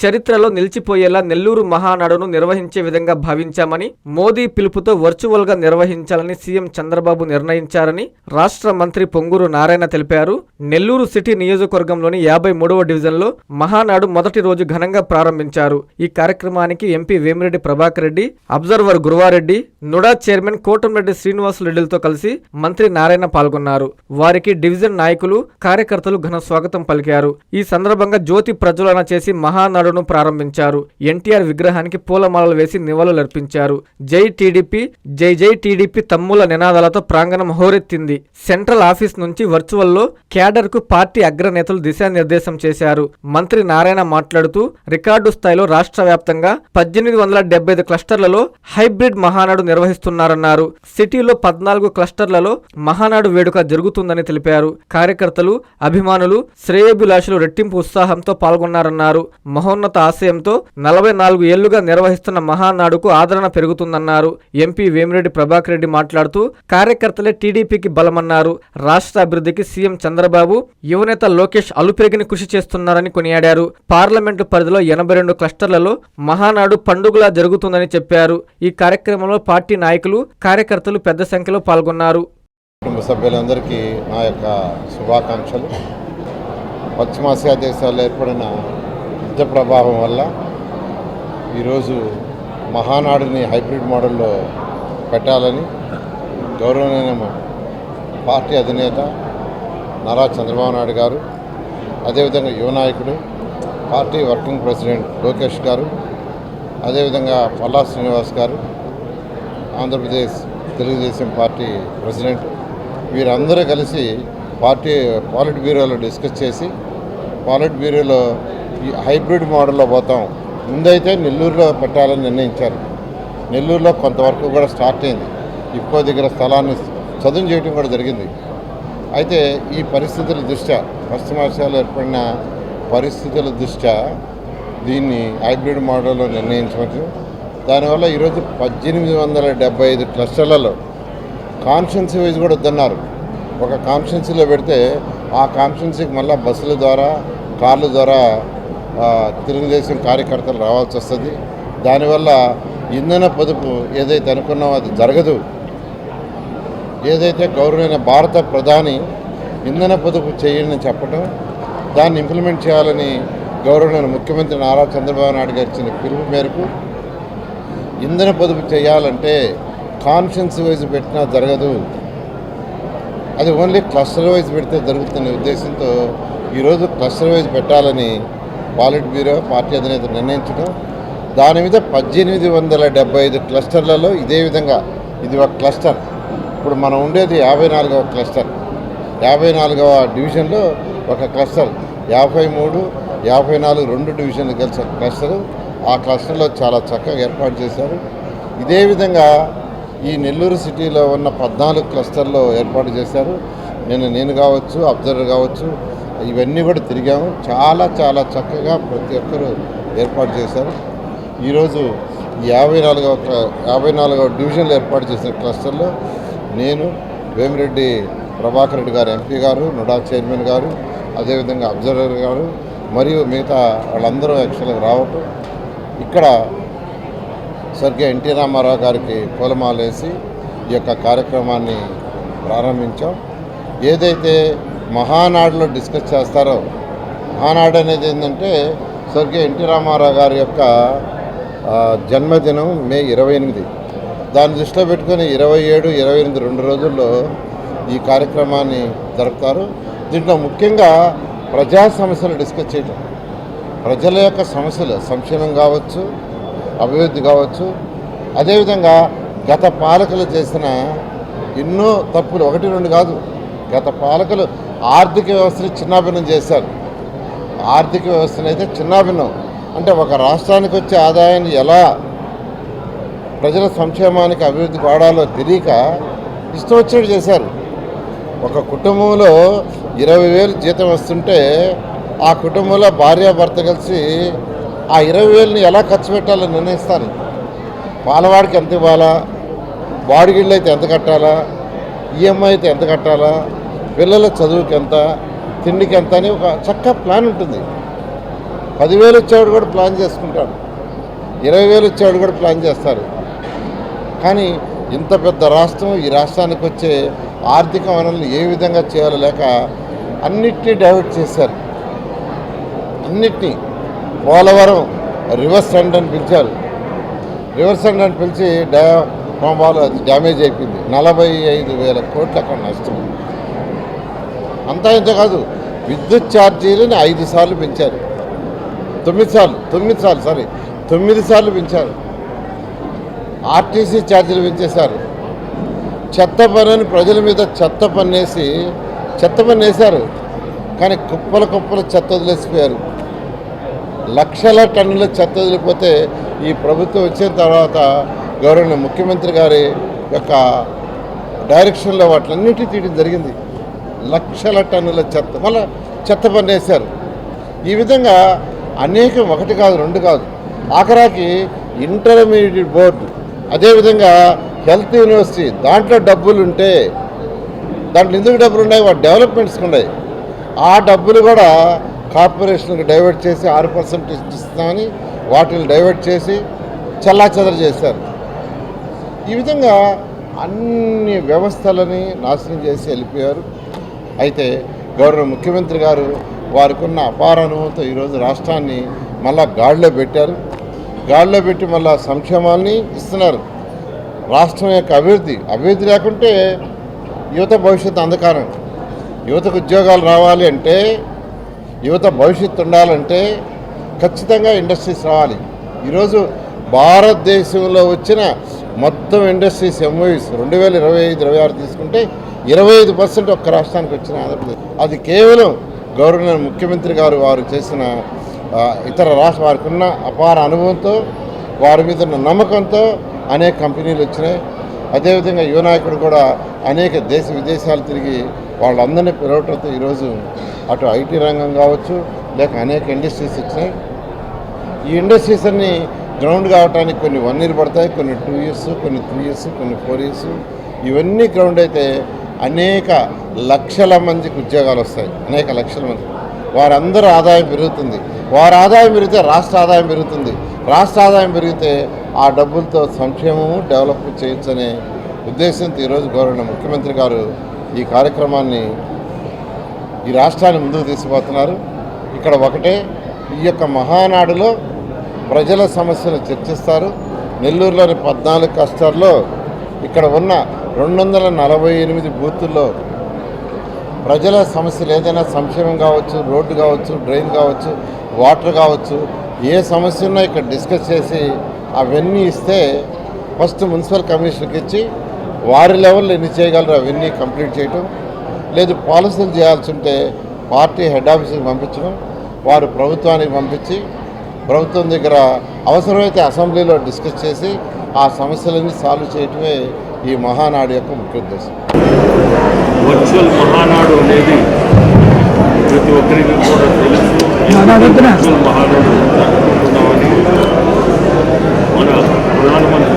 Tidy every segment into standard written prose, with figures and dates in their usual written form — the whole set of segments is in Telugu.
చరిత్రలో నిలిచిపోయేలా నెల్లూరు మహానాడును నిర్వహించే విధంగా భావించామని, మోదీ పిలుపుతో వర్చువల్గా నిర్వహించాలని సీఎం చంద్రబాబు నిర్ణయించారని రాష్ట్ర మంత్రి పొంగూరు నారాయణ తెలిపారు. నెల్లూరు సిటీ నియోజకవర్గంలోని 53వ డివిజన్లో మహానాడు మొదటి రోజు ఘనంగా ప్రారంభించారు. ఈ కార్యక్రమానికి MP Vemireddy Prabhakar Reddy, observer Guruvareddy, NUDA chairman Kotamreddy శ్రీనివాసులరెడ్డిలతో కలిసి మంత్రి నారాయణ పాల్గొన్నారు. వారికి డివిజన్ నాయకులు, కార్యకర్తలు ఘన స్వాగతం పలికారు. ఈ సందర్భంగా జ్యోతి ప్రజ్వలన చేసి మహానాడును ప్రారంభించారు. ఎన్టీఆర్ విగ్రహానికి పూలమాలలు వేసి నివాళులర్పించారు. జై టీడీపీ, జై జై టీడీపీ తమ్ముల నినాదాలతో ప్రాంగణం హోరెత్తింది. సెంట్రల్ ఆఫీస్ నుంచి వర్చువల్లో క్యాడర్ కు పార్టీ అగ్రనేతలు దిశానిర్దేశం చేశారు. మంత్రి నారాయణ మాట్లాడుతూ రికార్డు స్థాయిలో రాష్ట్ర వ్యాప్తంగా 1875 క్లస్టర్లలో హైబ్రిడ్ మహానాడు నిర్వహిస్తున్నారన్నారు. సిటీలో 14 క్లస్టర్లలో మహానాడు వేడుక జరుగుతుందని తెలిపారు. కార్యకర్తలు, అభిమానులు, శ్రేయోభిలాషులు రెట్టింపు ఉత్సాహంతో పాల్గొన్నారన్నారు. మహోన్నత ఆశయంతో 44 ఏళ్లుగా నిర్వహిస్తున్న మహానాడుకు ఆదరణ పెరుగుతుందన్నారు. ఎంపీ వేమిరెడ్డి ప్రభాకర్ రెడ్డి మాట్లాడుతూ కార్యకర్తలే టీడీపీకి బలమన్నారు. రాష్ట్ర అభివృద్ధికి సీఎం చంద్రబాబు, యువనేత లోకేష్ అలుపెరిగిన కృషి చేస్తున్నారని కొనియాడారు. పార్లమెంటు పరిధిలో 82 క్లస్టర్లలో మహానాడు పండుగలా జరుగుతుందని చెప్పారు. ఈ కార్యక్రమంలో పార్టీ నాయకులు, కార్యకర్తలు పెద్ద సంఖ్యలో పాల్గొన్నారు. కుటుంబ సభ్యులందరికీ నా యొక్క శుభాకాంక్షలు. పశ్చిమాసియా దేశాల్లో ఏర్పడిన యుద్ధ ప్రభావం వల్ల ఈరోజు మహానాడుని హైబ్రిడ్ మోడల్లో పెట్టాలని గౌరవనీయ పార్టీ అధినేత నారా చంద్రబాబు నాయుడు గారు, అదేవిధంగా యువ నాయకుడు, పార్టీ వర్కింగ్ ప్రెసిడెంట్ లోకేష్ గారు, అదేవిధంగా పల్లా శ్రీనివాస్ గారు, ఆంధ్రప్రదేశ్ తెలుగుదేశం పార్టీ ప్రెసిడెంట్, వీరందరూ కలిసి పాలిట్ బ్యూరోలో డిస్కస్ చేసి పాలిట్ బ్యూరోలో ఈ హైబ్రిడ్ మోడల్లో పోతాం. ముందైతే నెల్లూరులో పెట్టాలని నిర్ణయించారు. నెల్లూరులో కొంతవరకు కూడా స్టార్ట్ అయింది. ఇక్కో దగ్గర స్థలాన్ని చదును చేయడం కూడా జరిగింది. అయితే ఈ పరిస్థితుల దృష్ట్యా, పశ్చిమాసియాలో ఏర్పడిన పరిస్థితుల దృష్ట్యా దీన్ని హైబ్రిడ్ మోడల్లో నిర్ణయించవచ్చు. దానివల్ల ఈరోజు 1875 క్లస్టర్లలో కాన్స్టిట్యున్సీ వైజ్ కూడా వద్దన్నారు. ఒక కాన్స్టిట్యున్సీలో పెడితే ఆ కాన్స్టిట్యున్సీకి మళ్ళీ బస్సుల ద్వారా, కార్ల ద్వారా తెలుగుదేశం కార్యకర్తలు రావాల్సి వస్తుంది. దానివల్ల ఇంధన పొదుపు ఏదైతే అనుకున్నామో అది జరగదు. ఏదైతే గౌరవమైన భారత ప్రధాని ఇంధన పొదుపు చేయాలని చెప్పడం, దాన్ని ఇంప్లిమెంట్ చేయాలని గౌరవమైన ముఖ్యమంత్రి నారా చంద్రబాబు నాయుడు గారు ఇచ్చిన పిలుపు మేరకు ఇంధన పొదుపు చేయాలంటే కాన్స్టిట్యున్సీ వైజ్ పెట్టినా జరగదు, అది ఓన్లీ క్లస్టర్ వైజ్ పెడితే జరుగుతున్న ఉద్దేశంతో ఈరోజు క్లస్టర్ వైజ్ పెట్టాలని పాలిట్ బ్యూరో పార్టీ అధినేత నిర్ణయించడం. దాని మీద 1875 క్లస్టర్లలో ఇదే విధంగా ఇది ఒక క్లస్టర్. ఇప్పుడు మనం ఉండేది 54వ క్లస్టర్. 54వ డివిజన్లో ఒక క్లస్టర్, 53, 54 2 డివిజన్లు కలిసి క్లస్టరు. ఆ క్లస్టర్లో చాలా చక్కగా ఏర్పాటు చేశారు. ఇదే విధంగా ఈ నెల్లూరు సిటీలో ఉన్న 14 క్లస్టర్లో ఏర్పాటు చేశారు. నేను కావచ్చు, అబ్జర్వర్ కావచ్చు, ఇవన్నీ కూడా తిరిగాము. చాలా చాలా చక్కగా ప్రతి ఒక్కరూ ఏర్పాటు చేశారు. ఈరోజు 54వ డివిజన్లో ఏర్పాటు చేసిన క్లస్టర్లో నేను, వేమిరెడ్డి ప్రభాకర్ రెడ్డి గారు ఎంపీ గారు, నుడా చైర్మన్ గారు, అదేవిధంగా అబ్జర్వర్ గారు మరియు మిగతా వాళ్ళందరూ యాక్చువల్గా రావటం, ఇక్కడ స్వర్గీయ ఎన్టీ రామారావు గారికి పూలమాల వేసి ఈ యొక్క కార్యక్రమాన్ని ప్రారంభించాం. ఏదైతే మహానాడులో డిస్కస్ చేస్తారో, మహానాడు అనేది ఏంటంటే స్వర్గీయ ఎన్టీ రామారావు గారి యొక్క జన్మదినం మే 28. దాన్ని దృష్టిలో పెట్టుకొని 27, 28 2 రోజుల్లో ఈ కార్యక్రమాన్ని జరుపుతారు. దీంట్లో ముఖ్యంగా ప్రజా సమస్యలు డిస్కస్ చేయటం, ప్రజల యొక్క సమస్యలు, సంక్షేమం కావచ్చు, అభివృద్ధి కావచ్చు, అదేవిధంగా గత పాలకులు చేసిన ఎన్నో తప్పులు, 1, 2 కాదు, గత పాలకులు ఆర్థిక వ్యవస్థని చిన్నాభిన్నం చేశారు. ఆర్థిక వ్యవస్థను అయితే చిన్నాభిన్నం అంటే ఒక రాష్ట్రానికి వచ్చే ఆదాయాన్ని ఎలా ప్రజల సంక్షేమానికి అభివృద్ధికి వాడాలో తెలియక ఇష్టం వచ్చేట్టు చేశారు. ఒక కుటుంబంలో 20,000 జీతం వస్తుంటే ఆ కుటుంబంలో భార్యాభర్త కలిసి ఆ 20,000ని ఎలా ఖర్చు పెట్టాలో నిర్ణయిస్తారు. పాలవాడికి ఎంత ఇవ్వాలా, బాడిగిళ్ళు అయితే ఎంత కట్టాలా, ఈఎంఐ అయితే ఎంత కట్టాలా, పిల్లల చదువుకి ఎంత, తిండికి ఎంత అని ఒక చక్కగా ప్లాన్ ఉంటుంది. 10,000 వచ్చేవాడు కూడా ప్లాన్ చేసుకుంటాడు, 20,000 వచ్చేవాడు కూడా ప్లాన్ చేస్తారు. కానీ ఇంత పెద్ద రాష్ట్రం, ఈ రాష్ట్రానికి వచ్చే ఆర్థిక వనరులు ఏ విధంగా చేయాలో లేక అన్నిటినీ డైవర్ట్ చేశారు. అన్నిటినీ పోలవరం రివర్స్ ఫండ్ అని పిలిచారు. రివర్స్ ఫండ్ అని పిలిచి వాళ్ళు అది డ్యామేజ్ అయిపోయింది. 45,000 కోట్లు అక్కడ నష్టం. అంతా ఇంత కాదు, విద్యుత్ ఛార్జీలని 5 సార్లు పెంచారు. 9 సార్లు పెంచారు. ఆర్టీసీ ఛార్జీలు పెంచేశారు. చెత్త పన్ను ప్రజల మీద చెత్త పన్ను వేశారు. కానీ కుప్పల చెత్త వదిలేసిపోయారు. లక్షల టన్నుల చెత్త వదిలిపోతే ఈ ప్రభుత్వం వచ్చిన తర్వాత గౌరవ ముఖ్యమంత్రి గారి యొక్క డైరెక్షన్లో వాటిలన్నిటి తీయడం జరిగింది. లక్షల టన్నుల చెత్త మళ్ళీ చెత్త పన్ను వేశారు. ఈ విధంగా అనేకం, 1 కాదు 2 కాదు, ఆఖరాకి ఇంటర్మీడియట్ బోర్డు, అదేవిధంగా హెల్త్ యూనివర్సిటీ, దాంట్లో డబ్బులు ఉంటే దాంట్లో ఎందుకు డబ్బులు ఉన్నాయి, వాటి డెవలప్మెంట్స్కి ఉన్నాయి. ఆ డబ్బులు కూడా కార్పొరేషన్కి డైవర్ట్ చేసి 6% ఇస్తామని వాటిని డైవర్ట్ చేసి చెల్లాచెదరు చేశారు. ఈ విధంగా అన్ని వ్యవస్థలని నాశనం చేసి వెళ్ళిపోయారు. అయితే గౌరవ ముఖ్యమంత్రి గారు వారికి ఉన్న అపార అనుభవంతో ఈరోజు రాష్ట్రాన్ని మళ్ళా గాడిలో పెట్టారు. గాడిలో పెట్టి మళ్ళా సంక్షేమాన్ని ఇస్తున్నారు. రాష్ట్రం యొక్క అభివృద్ధి లేకుంటే యువత భవిష్యత్తు అంధకారం. యువతకు ఉద్యోగాలు రావాలి అంటే, యువత భవిష్యత్తు ఉండాలంటే ఖచ్చితంగా ఇండస్ట్రీస్ రావాలి. ఈరోజు భారతదేశంలో వచ్చిన మొత్తం ఇండస్ట్రీస్ ఎంఓయూస్ 2025-26 తీసుకుంటే 25% ఒక్క రాష్ట్రానికి వచ్చిన ఆంధ్రప్రదేశ్. అది కేవలం గౌరవ ముఖ్యమంత్రి గారు వారు చేసిన ఇతర రాష్ట్ర వారికి ఉన్న అపార అనుభవంతో, వారి మీద ఉన్న నమ్మకంతో అనేక కంపెనీలు వచ్చినాయి. అదేవిధంగా యువ నాయకుడు కూడా అనేక దేశ విదేశాలు తిరిగి వాళ్ళందరినీ పిలవటంతో ఈరోజు అటు ఐటీ రంగం కావచ్చు, లేక అనేక ఇండస్ట్రీస్ వచ్చినాయి. ఈ ఇండస్ట్రీస్ అన్నీ గ్రౌండ్ కావడానికి కొన్ని 1 year పడతాయి, కొన్ని 2 years, కొన్ని 3 years, కొన్ని 4 years. ఇవన్నీ గ్రౌండ్ అయితే అనేక లక్షల మందికి ఉద్యోగాలు వస్తాయి. అనేక లక్షల మంది వారందరూ ఆదాయం పెరుగుతుంది. వారి ఆదాయం పెరిగితే రాష్ట్ర ఆదాయం పెరుగుతుంది. రాష్ట్ర ఆదాయం పెరిగితే ఆ డబ్బులతో సంక్షేమము డెవలప్మెంట్ చేయొచ్చు అనే ఉద్దేశంతో ఈరోజు గౌరవ ముఖ్యమంత్రి గారు ఈ కార్యక్రమాన్ని ఈ రాష్ట్రాన్ని ముందుకు తీసుకుపోతున్నారు. ఇక్కడ ఒకటే, ఈ యొక్క మహానాడులో ప్రజల సమస్యలు చర్చిస్తారు. నెల్లూరులోని 14 క్లస్టర్లో ఇక్కడ ఉన్న 248 బూతుల్లో ప్రజల సమస్యలు ఏదైనా సంక్షేమం కావచ్చు, రోడ్డు కావచ్చు, డ్రైన్ కావచ్చు, వాటర్ కావచ్చు, ఏ సమస్య ఉన్నా ఇక్కడ డిస్కస్ చేసి అవన్నీ ఇస్తే ఫస్ట్ మున్సిపల్ కమిషనర్కి ఇచ్చి వారి లెవెల్లో ఎన్ని చేయగలరు అవన్నీ కంప్లీట్ చేయటం, లేదు పాలసీలు చేయాల్సి ఉంటే పార్టీ హెడ్ ఆఫీస్కి పంపించడం, వారు ప్రభుత్వానికి పంపించి ప్రభుత్వం దగ్గర అవసరమైతే అసెంబ్లీలో డిస్కస్ చేసి ఆ సమస్యలన్నీ సాల్వ్ చేయటమే ఈ మహానాడు యొక్క ముఖ్య ఉద్దేశం. వర్చువల్ మహానాడు అనేది ప్రతి ఒక్కరికి కూడా తెలుసు. వర్చువల్ మహానాడు జరుపుకుంటున్నామని మన ప్రధానమంత్రి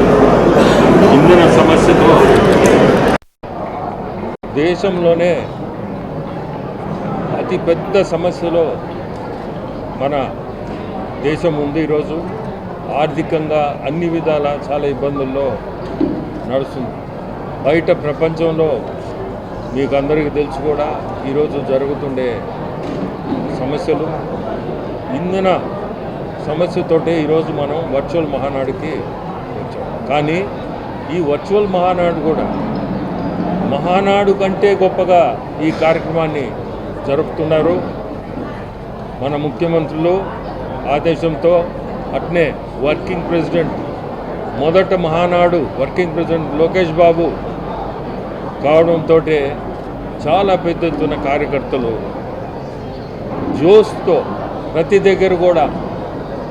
ఇంధన సమస్యతో దేశంలోనే అతిపెద్ద సమస్యలో మన దేశం ఉంది. ఈరోజు ఆర్థికంగా అన్ని విధాల చాలా ఇబ్బందుల్లో నడుస్తుంది. బయట ప్రపంచంలో మీకు అందరికీ తెలుసు కూడా ఈరోజు జరుగుతుండే సమస్యలు, ఇంధన సమస్యతోటే ఈరోజు మనం వర్చువల్ మహానాడుకి వచ్చాం. కానీ ఈ వర్చువల్ మహానాడు కూడా మహానాడు కంటే గొప్పగా ఈ కార్యక్రమాన్ని జరుపుతున్నారు మన ముఖ్యమంత్రులు ఆదేశంతో. అట్నే వర్కింగ్ ప్రెసిడెంట్, మొదట మహానాడు వర్కింగ్ ప్రెసిడెంట్ లోకేష్ బాబు కావడంతో చాలా పెద్ద ఎత్తున కార్యకర్తలు జోష్తో ప్రతి దగ్గర కూడా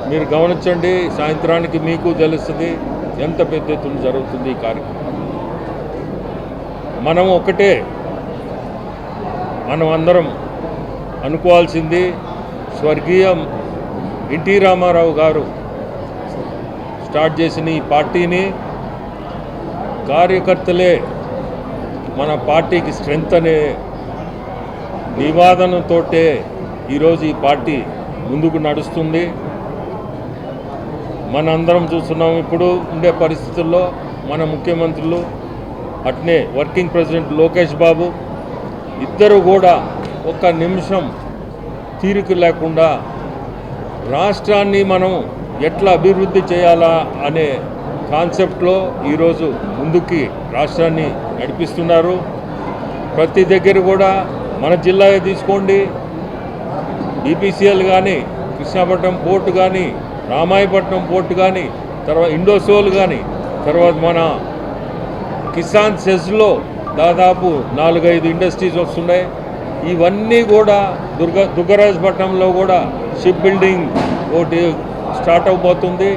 మీరు గమనించండి, సాయంత్రానికి మీకు తెలుస్తుంది ఎంత పెద్ద ఎత్తున జరుగుతుంది ఈ కార్యక్రమం. మనం ఒకటే, మనం అందరం అనుకోవాల్సింది, స్వర్గీయ ఎన్టీ రామారావు గారు స్టార్ట్ చేసిన ఈ పార్టీని కార్యకర్తలే మన పార్టీకి స్ట్రెంగ్త్ అనే నివాదనతోటే ఈరోజు ఈ పార్టీ ముందుకు నడుస్తుంది. మనందరం చూస్తున్నాం ఇప్పుడు ఉండే పరిస్థితుల్లో మన ముఖ్యమంత్రులు అట్నే వర్కింగ్ ప్రెసిడెంట్ లోకేష్ బాబు ఇద్దరు కూడా ఒక్క నిమిషం తీరిక లేకుండా రాష్ట్రాన్ని మనం ఎట్లా అభివృద్ధి చేయాలా అనే కాన్సెప్ట్లో ఈరోజు ముందుకి రాష్ట్రాన్ని నడిపిస్తున్నారు. ప్రతి దగ్గర కూడా మన జిల్లా తీసుకోండి, BPCL కానీ, కృష్ణాపట్నం పోర్టు కానీ, రామాయపట్నం పోర్టు కానీ, తర్వాత ఇండోసోల్ కానీ, తర్వాత మన కిసాన్ సెజ్లో దాదాపు 4-5 ఇండస్ట్రీస్ వస్తున్నాయి. ఇవన్నీ కూడా దుగ్గరాజపట్నంలో కూడా షిప్ బిల్డింగ్ ఒకటి స్టార్ట్ అవబోతుంది.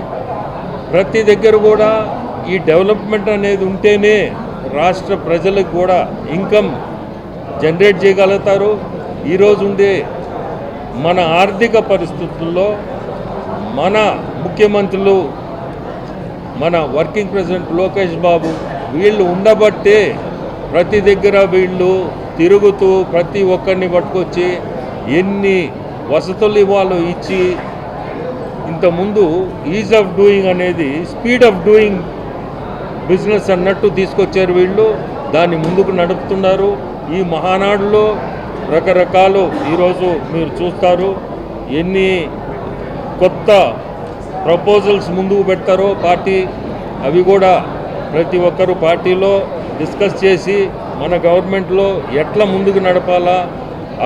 ప్రతి దగ్గర కూడా ఈ డెవలప్మెంట్ అనేది ఉంటేనే రాష్ట్ర ప్రజలకు కూడా ఇన్కమ్ జనరేట్ చేయగలుగుతారు. ఈరోజు ఉండే మన ఆర్థిక పరిస్థితుల్లో మన ముఖ్యమంత్రులు, మన వర్కింగ్ ప్రెసిడెంట్ లోకేష్ బాబు వీళ్ళు ఉండబట్టే ప్రతి దగ్గర వీళ్ళు తిరుగుతూ ప్రతి ఒక్కరిని పట్టుకొచ్చి ఎన్ని వసతులు ఇవ్వాలో ఇచ్చి, ఇంతకుముందు ఈజ్ ఆఫ్ డూయింగ్ అనేది స్పీడ్ ఆఫ్ డూయింగ్ బిజినెస్ అన్నట్టు తీసుకొచ్చారు వీళ్ళు. దాన్ని ముందుకు నడుపుతున్నారు. ఈ మహానాడులో రకరకాలు ఈరోజు మీరు చూస్తారు ఎన్ని కొత్త ప్రపోజల్స్ ముందుకు పెడతారో పార్టీ, అవి కూడా ప్రతి ఒక్కరు పార్టీలో డిస్కస్ చేసి మన గవర్నమెంట్లో ఎట్లా ముందుకు నడపాలా,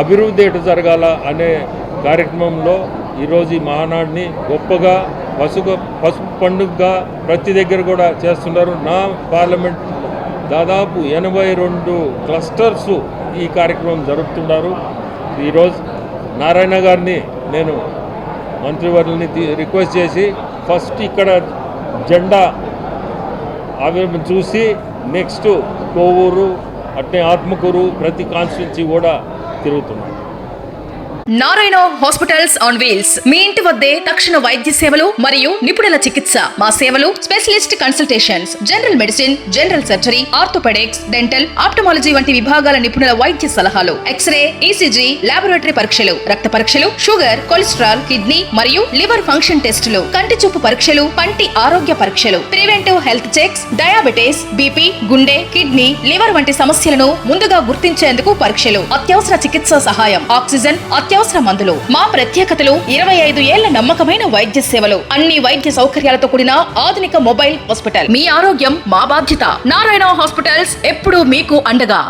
అభివృద్ధి ఎటు జరగాల అనే కార్యక్రమంలో ఈరోజు ఈ మహానాడిని గొప్పగా పసుపు పండుగగా ప్రతి దగ్గర కూడా చేస్తున్నారు. నా పార్లమెంట్ దాదాపు 82 క్లస్టర్స్ ఈ కార్యక్రమం జరుపుతున్నారు. ఈరోజు నారాయణ గారిని నేను మంత్రివర్యుల్ని రిక్వెస్ట్ చేసి ఫస్ట్ ఇక్కడ జెండా ఆవిర్భావం చూసి నెక్స్ట్ కోవూరు అట్నే ఆత్మకూరు ప్రతి కాన్స్టిట్యున్సీ కూడా తిరుగుతున్నాం. నారాయణ హాస్పిటల్స్ ఆన్ వీల్స్ మీ ఇంటి వద్దే తక్షణ వైద్య సేవలు మరియు నిపుణుల చికిత్స. మా సేవలు specialist consultations, general medicine, general surgery, orthopaedics, dental, ophthalmology వంటి విభాగాల నిపుణుల వైద్య సలహాలు, ఎక్స్రే, ECG, లాబొరేటరీ పరీక్షలు, రక్త పరీక్షలు, షుగర్, కొలెస్ట్రాల్, కిడ్నీ మరియు లివర్ ఫంక్షన్ టెస్టులు, కంటి చూపు పరీక్షలు, పంటి ఆరోగ్య పరీక్షలు, preventive health checks, diabetes, BP, గుండె, కిడ్నీ, లివర్ వంటి సమస్యలను ముందుగా గుర్తించేందుకు పరీక్షలు, అత్యవసర చికిత్సా సహాయం, ఆక్సిజన్, అత్యవసర మందులు. మా ప్రత్యేకతలు 25 ఏళ్ల నమ్మకమైన వైద్య సేవలు, అన్ని వైద్య సౌకర్యాలతో కూడిన ఆధునిక మొబైల్ హాస్పిటల్. మీ ఆరోగ్యం మా బాధ్యత. నారాయణ హాస్పిటల్స్ ఎప్పుడూ మీకు అండగా.